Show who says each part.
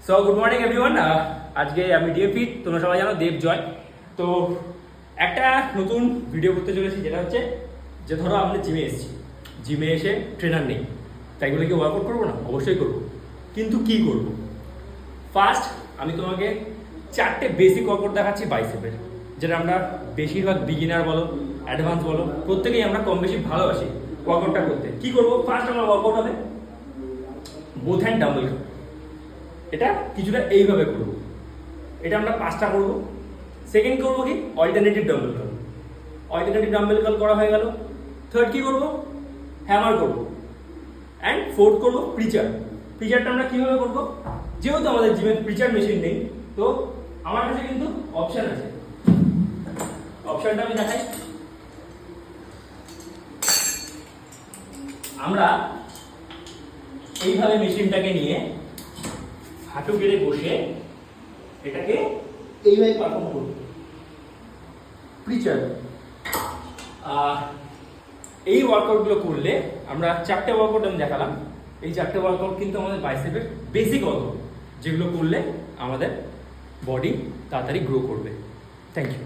Speaker 1: So good morning everyone. আজকে আমি ডিএফিট, তোমরা সবাই জানো দেবজয়। তো একটা নতুন ভিডিও করতে চলেছি, যেটা হচ্ছে যে ধরো আমরা জিমে এসেছি, জিমে এসে ট্রেনার নেই, তাই বলে কি ওয়ার্কআউট করবো না? অবশ্যই করবো, কিন্তু কি করব? ফার্স্ট আমি তোমাকে 4টে বেসিক ওয়ার্কআউট দেখাচ্ছি বাইসেপের, যেটা আমরা বেশিরভাগ বিগিনার বলো অ্যাডভান্স বলো প্রত্যেকেই আমরা কম বেশি ভালোবাসি ওয়ার্কআউটটা করতে। কি করবো? ফার্স্ট আমার ওয়ার্কআউট হবে বোথ হ্যান্ড ডাম্বেল কার্ল। এটা কিছুটা এইভাবে করবো, এটা আমরা 5টা করবো। সেকেন্ড করবো কি alternative dumbbell curl. Alternative dumbbell curl করা হয়ে গেল। থার্ড কি করবো? হ্যামার করবো। অ্যান্ড ফোর্থ করবো প্রিচার। প্রিচারটা আমরা কীভাবে করবো? যেহেতু আমাদের জিমে প্রিচার মেশিন নেই, তো আমার কাছে কিন্তু অপশান আছে। অপশানটা আমি দেখাই। আমরা এইভাবে মেশিনটাকে নিয়ে হাঁটু গেড়ে বসে এটাকে এইভাবে পারফর্ম করব। প্রিচার। এই ওয়ার্কআউটগুলো করলে আমরা 4টে ওয়ার্কআউট আমি দেখালাম। এই 4টে ওয়ার্কআউট কিন্তু আমাদের বাইসেপের বেসিক ওয়ার্কআউট, যেগুলো করলে আমাদের বডি তাড়াতাড়ি গ্রো করবে। Thank you.